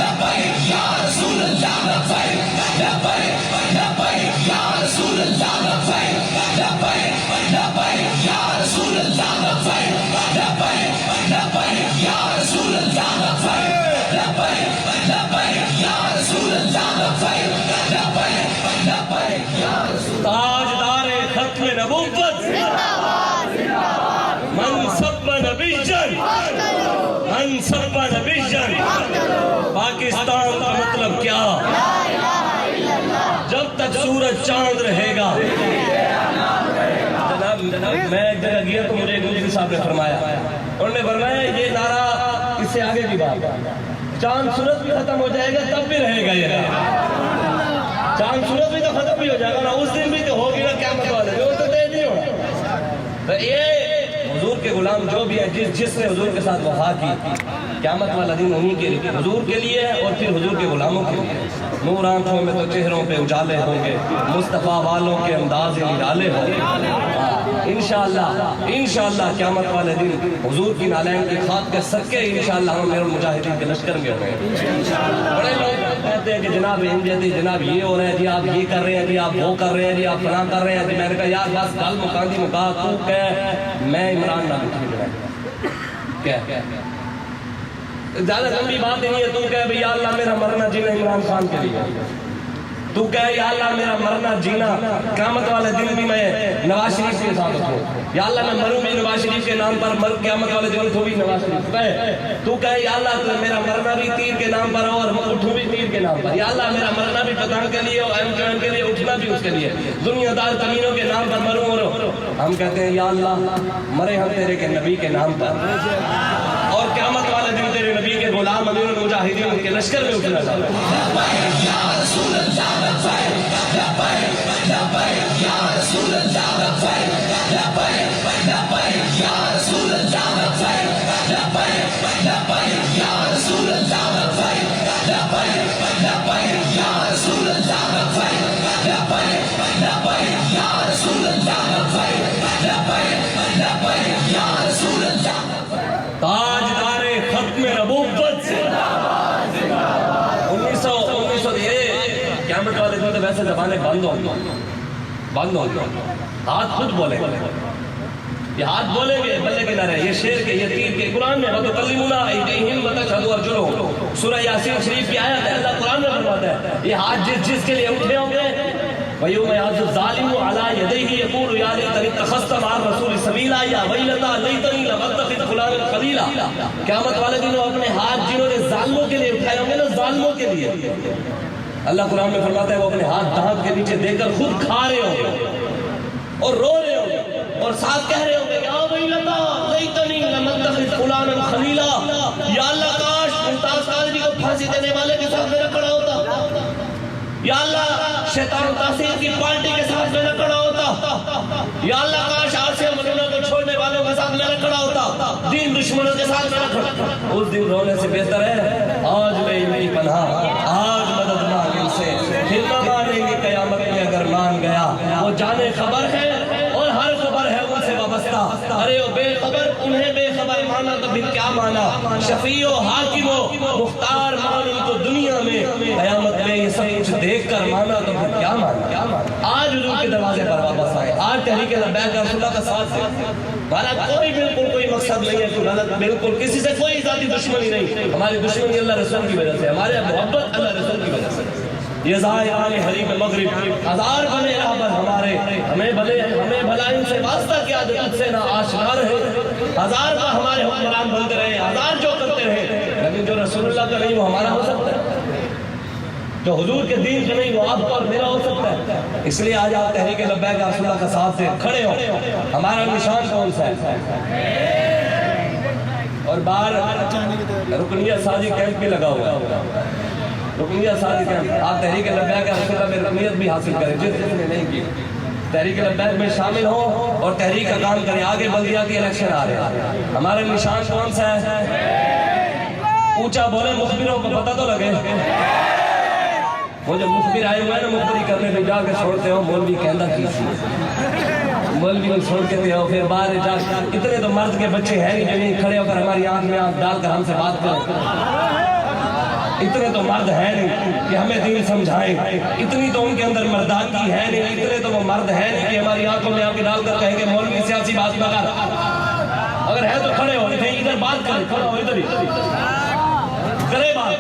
لبیک یا رسول اللہ لبیک لبیک لبیک یا رسول اللہ لبیک لبیک لبیک یا رسول اللہ لبیک لبیک لبیک یا رسول اللہ لبیک لبیک لبیک یا رسول اللہ لبیک لبیک لبیک یا رسول. تاجدار ختم نبوت منصب نبی جن, منصب نبی جن. پاکستان کا مطلب کیا؟ جب تک سورج چاند رہے گا. جناب میں ایک جگہ گیا تو مجھے ایک مفتی صاحب نے فرمایا, انہوں نے فرمایا یہ نعرہ اس سے آگے کی بات, چاند سورج بھی ختم ہو جائے گا تب بھی رہے گا یہ نعرہ. چاند سورج بھی تو ختم بھی ہو جائے گا نا, اس دن بھی تو ہوگی نا قیامت والے, وہ تو دیر نہیں ہونا. تو یہ حضور کے غلام جو بھی ہے جس نے حضور کے ساتھ وفا کی, قیامت والا دن انہی کے لیے, حضور کے لیے اور پھر حضور کے غلاموں کے لیے. نور آنکھوں میں تو چہروں پہ اجالے ہوں گے, مصطفیٰ والوں کے انداز نرالے ہوں گے. انشاءاللہ قیامت والے دن حضور کی نالین کی خاک کے صدقے انشاءاللہ ہم امیر المجاہدین کے لشکر میں ہوں گے. بڑے لوگ کہتے ہیں کہ جناب انجدی جناب یہ ہو رہا ہے جی, آپ یہ کر رہے ہیں جی, آپ وہ کر رہے ہیں جی, آپ فلاں کر رہے ہیں جی. میں نے کہا یار بس گل مکاندی مکا, تو کہ میں عمران نہ کیا زیادہ لمبی بات نہیں ہے. تو کہے بھئی یا اللہ میرا مرنا جینا عمران خان کے لیے, تو کہے یا اللہ میرا مرنا جینا قیامت والے دن بھی میں نواز شریف کے ساتھ ہوں, یا اللہ میں مروں بھی نواز شریف کے نام پر, قیامت والے دن تو بھی نواز شریف کہے. تو کہے یا اللہ میرا مرنا بھی تیر کے نام پر ہو اور اٹھوں بھی تیر کے نام پر. یا اللہ میرا مرنا بھی پتنگ کے لیے اور ایم کے لیے, اٹھنا بھی اس کے لیے, دنیا دار زمینوں کے نام پر مروں. اور ہم کہتے ہیں یا اللہ مرے ہم تیرے کے نبی کے نام پر, اور قیامت والے دن تیرے نبی کے غلام امیر المجاہدین مجاہدین کے لشکر میں اٹھنا چاہتا ہوں۔ تاجدار ختم نبوت سے 1900 یہ قیامت والے دن تو ویسے زبانیں بند ہو ہاتھ خود بولے یہ ہاتھ بولیں گے بلے کے نہ رہے، یہ شیر کے یہ تیر کے قرآن میں وَتُكَلِّمُنَا أَيْدِيهِمْ وَتَشْهَدُ أَرْجُلُهُمْ سورہ یاسین شریف کی آیت ہے، اللہ قرآن میں فرماتا ہے یہ ہاتھ جس کے لیے اٹھے ہوں گے وَيَوْمَ يَعْضُ الظَّالِمُ عَلَىٰ يَدَيْهِ يَقُولُ يَا لَيْتَنِي اتَّخَذْتُ مَعَ الرَّسُولِ سَبِيلًا يَا وَيْلَتَىٰ لَيْتَنِي لَمْ أَتَّخِذْ فُلَانًا خَلِيلًا۔ قیامت والے دن وہ اپنے ہاتھ جنہوں نے ظالموں کے لیے اٹھائے ہوں گے نا، ظالموں کے لیے، اللہ قرآن میں فرماتا ہے وہ اپنے ہاتھ دانت کے نیچے دے کر خود کھا رہے ہوں گے اور رو رہے ہوں گے اور ساتھ کہہ رہے ہوں گے یا ویلتا لیتنی لم اتخذ فلانا خلیلا، یا اللہ کاش ممتاز قادری کو پھانسی دینے والے کے ساتھ میرا کھڑا ہوتا، یا اللہ شیطان تاثیر کی پارٹی کے ساتھ میرا کھڑا ہوتا، یا اللہ کاش آسیہ منونہ کو چھوڑنے والوں کے ساتھ میرا کھڑا ہوتا، دین دشمنوں کے ساتھ میرا کھڑا۔ اس دن رونے سے بہتر ہے آج میں میری پناہ، آج مدد مانگ ان سے، پھر نہ مانیں گے قیامت میں اگر مان گیا، وہ جانے خبر ہے اور ہر خبر ہے ان سے وابستہ، ارے وہ بے خبر انہیں بے خبر مانا تو پھر کیا مانا، شفیع و حاکم و مختار مان ان کو دنیا میں، قیامت میں یہ سب کچھ دیکھ کر مانا تو پھر کیا مانا۔ آج حضور کے دروازے پر واپس آئے، آج تحریک لبیک رسول اللہ کا ساتھ ہے، ہمارا کوئی بالکل کوئی مقصد نہیں ہے، کوئی غلط بالکل کسی سے کوئی ذاتی دشمنی نہیں، ہماری دشمنی اللہ رسول کی وجہ سے، ہمارے محبت اللہ رسول کی وجہ سے۔ یہ ظاہران حریب مغرب ہزار بنے رہبر ہمارے، ہمیں بھلا ان سے واسطہ کیا جو تجھ سے نہ آشنا رہے، ہزار کا ہمارے حکمران بنتے رہے، ہزار جو کرتے رہے، لیکن جو رسول اللہ کا نہیں وہ ہمارا ہو سکتا ہے، جو حضور کے دین کا نہیں وہ آپ کا اور میرا ہو سکتا ہے۔ اس لیے آج آپ تحریک لبیک رسول اللہ کا ساتھ سے کھڑے ہو، ہمارا نشان کون سا ہے؟ اور باہر رکنیہ سازی کیمپ بھی لگا ہوا ہے، رکنیہ سازی کیمپ، آپ تحریک لبیک رسول اللہ میں رکنیت بھی حاصل کریں جس نے نہیں کی، تحریک لبیک میں شامل ہوں اور تحریک کا کام کریں۔ آگے بلدیاتی الیکشن آ رہے ہیں، ہمارا نشان کون سا ہے؟ اونچا بولے، مخبروں کو پتہ تو لگے۔ وہ جو مخبر آئے ہوئے نا مخبری کرنے پہ جا کے چھوڑتے ہو مولوی کہندہ کی سی، مولوی کو چھوڑ کے ہو، پھر باہر جا اتنے تو مرد کے بچے ہیں نہیں جو نہیں کھڑے ہو کر ہماری آنکھ میں آنکھ ڈال کر ہم سے بات کریں، اتنے تو مرد ہیں نہیں کہ ہمیں دین سمجھائیں، اتنی تو ان کے اندر مردانگی ہے نہیں، اتنے تو وہ مرد ہیں نہیں کہ ہماری آنکھوں میں آنکھ ڈال کر کہیں گے مولوی سیاسی بات نہ کر، اگر ہے تو کھڑے ہو، ادھر بات کریں، کھڑا ہو ادھر ہی کرے بات،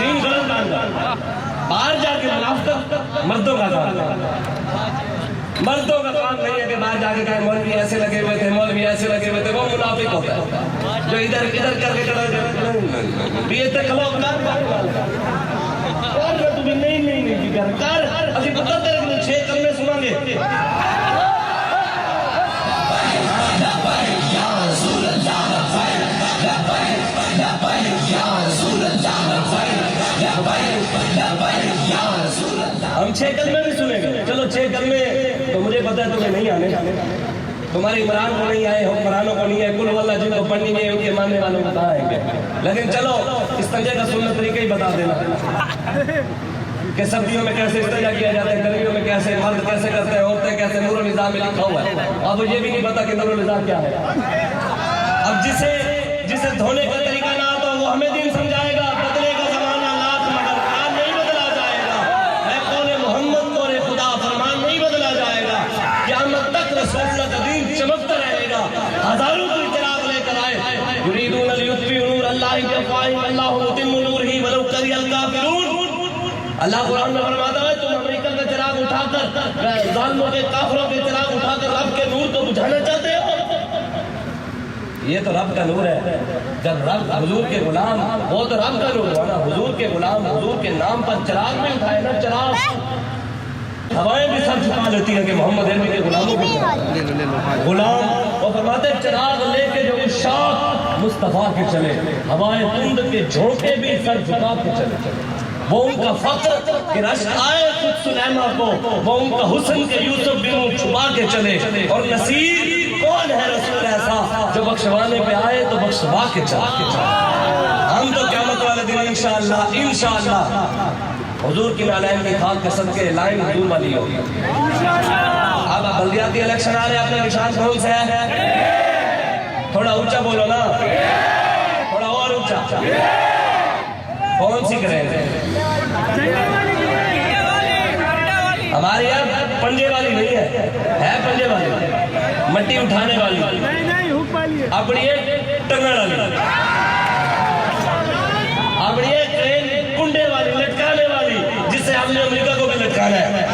دین غلط کام ہے، باہر جا کے منافقت مردوں کا کام ہے، مردوں کا کام نہیں ہے کہ باہر جا کے کہیں مولوی ایسے لگے ہوئے تھے، مولوی ایسے لگے ہوئے تھے، وہ منافق ہوتا ہے جو ادھر کر کے کھڑا بھی اتنے کھلو کر تو بھی نہیں کر ابھی پتہ تیرے 6 کلمے سنیں گے۔ ہم 6 کلمے بھی سنیں گے، چلو 6 کلمے تو مجھے پتہ ہے تمہیں نہیں آنے، تمہارے عمران کو نہیں آئے، حکمرانوں کو نہیں ہے، کل واللہ جن کو پڑھنی نہیں ہے ان کے ماننے والوں کو کہاں آئیں گے، لیکن چلو استنجے کا سنت طریقہ ہی بتا دینا کہ سردیوں میں کیسے استنجا کیا جاتا ہے، گرمیوں میں کیسے، مرد کیسے کرتے ہیں، عورتیں کیسے، نور النظام میں لکھا ہوا ہے، اب یہ بھی نہیں پتا کہ نور النظام کیا ہے۔ اب جسے دھونے کا طریقہ نہ آتا وہ ہمیں دین سمجھائے گا، بدلے کا زمانہ لاکھ مگر قرآن نہیں بدلا جائے گا، اے قول محمد قول خدا فرمان نہیں بدلا جائے گا، قیامت تک رسول اللہ کا دین چمکتا رہے گا، ہزاروں کو چراغ لے کر آئے، یریدون لیطفئوا نور اللہ بافواہہم واللہ متم نورہ ولو کرہ الکافرون۔ اللہ قرآن میں فرماتا ہے تم امریکہ کا چراغ اٹھا کر، ظالموں کے کافروں کے چراغ اٹھا کر رب کے نور کو بجھانا چاہتے ہو، یہ تو رب کا نور ہے۔ جب رب حضور کے غلام، وہ تو رب کا نور ہونا، حضور کے غلام حضور کے نام پر چراغ میں اٹھائے نا، چراغ ہوائیں بھی سر جھکا لیتی ہیں کہ محمد عربی کے غلاموں کو غلام، وہ فرماتے ہیں چراغ لے کے جو عشاق مصطفیٰ کے چلے ہوائے تند کے جھونکے بھی سر جھکا کے چلے وہ ان کا فخر کہ رشک آئے خود سلیمہ کو وہ ان کا حسن کے یوسف بھی منہ چھپا کے چلے اور نصیر کون ہے رسول ایسا جو بخشوانے پہ آئے تو بخشوا کے چلے ہم تو قیامت والے دن انشاءاللہ حضور کی نالین کی خاک کے صدقے لائن حضور والی ہوگی اب بلدیاتی الیکشن آ رہے ہیں اپنے نشان کون سے ہے تھوڑا اونچا بولو نا تھوڑا اور اونچا کون سی کریں گے ہماری اب پنجے والی نہیں ہے پنجے والی مٹی اٹھانے والی اپنی ایک ٹنگڑ والی اپنی ایک ٹرین کنڈے والی لٹکانے والی جس سے ہم نے امریکہ کو بھی لٹکانا ہے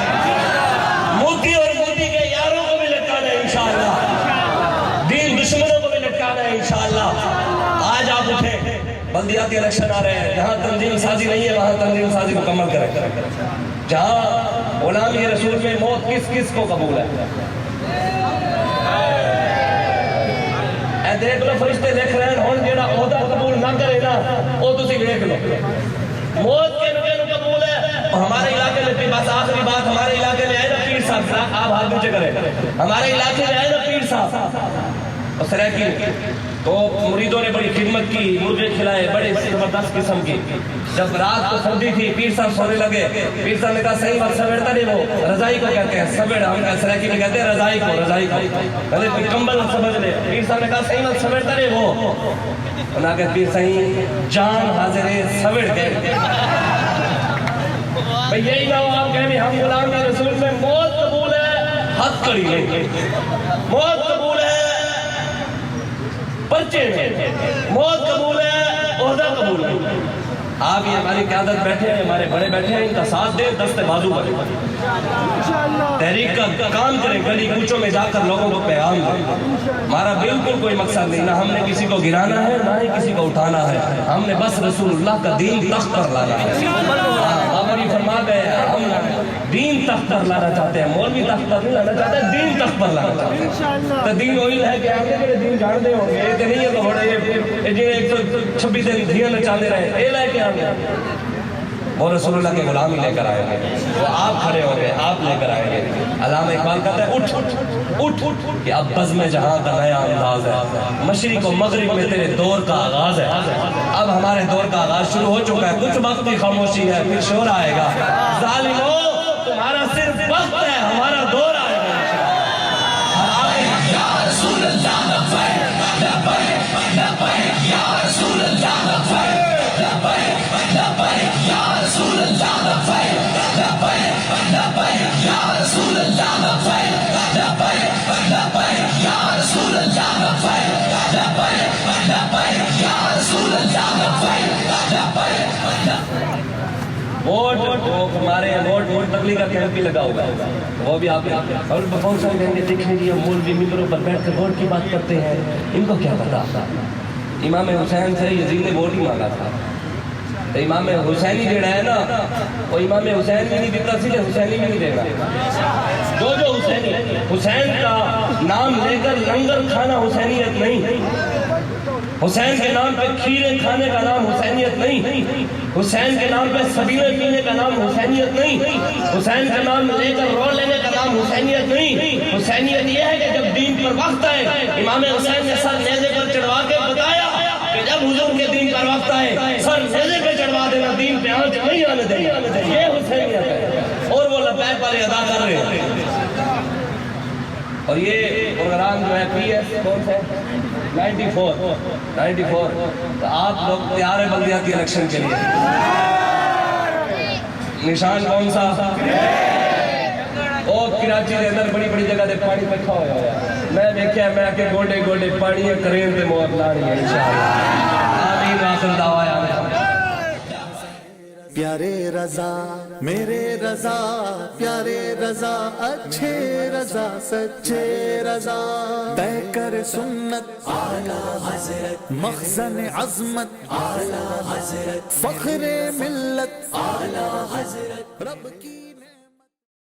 مودی اور مودی کے یاروں کو بھی لٹکانا ہے انشاءاللہ دین دشمنوں کو بھی لٹکانا ہے انشاءاللہ آج آپ اٹھیں بلدیاتی الیکشن آ رہے ہیں جہاں تنظیم سازی نہیں ہے وہاں تنظیم سازی مکمل کریں جہاں غلامی رسول میں موت کس کس کو قبول ہے اے دیکھ لو فرشتے دیکھ رہے ہیں ہون جیڑا عہدہ قبول نہ کرے نا وہ تسی دیکھ لو موت کے نکے نو قبول ہے ہمارے علاقے میں بس آخری بات ہمارے علاقے میں آئے نا پیر صاحب آپ ہاتھ نیچے کریں ہمارے علاقے میں آئے نا پیر صاحب اور سریکی تو مریدوں نے بڑی خدمت کی مرغے کھلائے بڑے زبردست قسم کی جب رات کو سردی تھی پیر صاحب سونے لگے پیر صاحب نے کہا صحیح بات سویڑتا نہیں وہ رضائی کو کہتے ہیں سویڑ ہم سریکی میں کہتے ہیں رضائی کو کہتے ہیں کمبل سمجھ لے پیر صاحب نے کہا صحیح بات سویڑتا نہیں وہ انہوں نے کہا پیر صحیح جان حاضر سویڑ گئے بھئی یہی نہ ہو آپ کہیں ہم غلام کے رسول میں موت قبول ہے حد کری نہیں موت قبول ہے پرچے میں موت قبول ہے عہدہ قبول ہے آپ یہ ہماری قیادت بیٹھے ہیں ہمارے بڑے بیٹھے ہیں ان کا ساتھ دیں دست بازو بنے تحریک کا کام کریں گلی کوچوں میں جا کر لوگوں کو پیغام دیں ہمارا بالکل کوئی مقصد نہیں نہ ہم نے کسی کو گرانا ہے نہ ہی کسی کو اٹھانا ہے ہم نے بس رسول اللہ کا دین تخت پر لانا ہے ہماری فرما گئے ہم دین تخت پر لانا چاہتے ہیں مولوی تخت پر نہیں لانا چاہتے ہیں دین تخت پر لانا چاہتے ہیں تو دین وہی ہے کہ آپ نے دین جان دے ہوں گے یہ نہیں ہے تو بڑے یہ 126 دن دھیاں نچانے رہے یہ لے کے آگے وہ رسول اللہ کے غلامی لے کر آئیں گے وہ آپ کھڑے ہوں گے آپ لے کر آئیں گے علامہ اقبال کہتا ہے اٹھ کہ اب بزم جہاں کا نیا انداز ہے مشرق و مغرب میں تیرے دور کا آغاز ہے اب ہمارے دور کا آغاز شروع ہو چکا ہے کچھ وقت کی خاموشی ہے پھر شور آئے گا ظالمو تمہارا صرف وقت ہے ہمارا دور آئے گا یا رسول اللہ لبیک لبیک لبیک یا رسول اللہ لبیک لبیک لبیک یا رسول اللہ لبیک لبیک لبیک یا رسول اللہ لبیک لبیک لبیک یا رسول اللہ لبیک لبیک لبیک یا رسول اللہ لبیک لبیک ووٹ ہمارے ووٹ تبلیغ کا کیمپ بھی لگا ہوا ہے وہ بھی آپ اور بہت سارے کہیں گے دیکھیں جی ہم مولوی ممبروں پر بیٹھ کر ووٹ کی بات کرتے ہیں ان کو کیا پتا امام حسین سے یزید نے ووٹ ہی مانگا تھا تو امام حسینی جڑا ہے نا وہ امام حسین بھی نہیں دیتا سی حسینی بھی نہیں دے گا جو حسینی حسین کا نام لے کر لنگر کھانا حسینیت نہیں حسین کے نام پہ کھیرے کھانے کا نام حسینیت نہیں حسین کے نام پہ سبیلے پینے کا نام حسینیت نہیں حسین کا نام لے کر رو لینے کا نام حسینیت نہیں حسینیت یہ ہے کہ جب دین پر وقت آئے امام حسین نے سر نیزے پر چڑھوا کے بتایا کہ جب حضور کے دین پر وقت آئے سر نیزے پہ چڑھوا دینا دین پہ آنچ نہیں آنے دینا یہ حسینیت ہے اور وہ لبیک والے ادا کر رہے ہیں اور یہ پروگرام جو ہے پی ایس کون سے 94 تو آپ لوگ تیار ہیں بلدیاتی الیکشن کے لیے نشان کون سا او کراچی کے اندر بڑی بڑی جگہ دے پانی بیٹھا ہوا ہے میں دیکھیا میں کہ گوڈے گوڈے پانی کرین تے موت لانی ہے انشاءاللہ آمین آخر دعوایا پیارے رضا میرے رضا پیارے رضا اچھے رضا سچے رضا طے کر سنت اعلی حضرت مخزن عظمت اعلی حضرت فخر ملت اعلی حضرت رب کی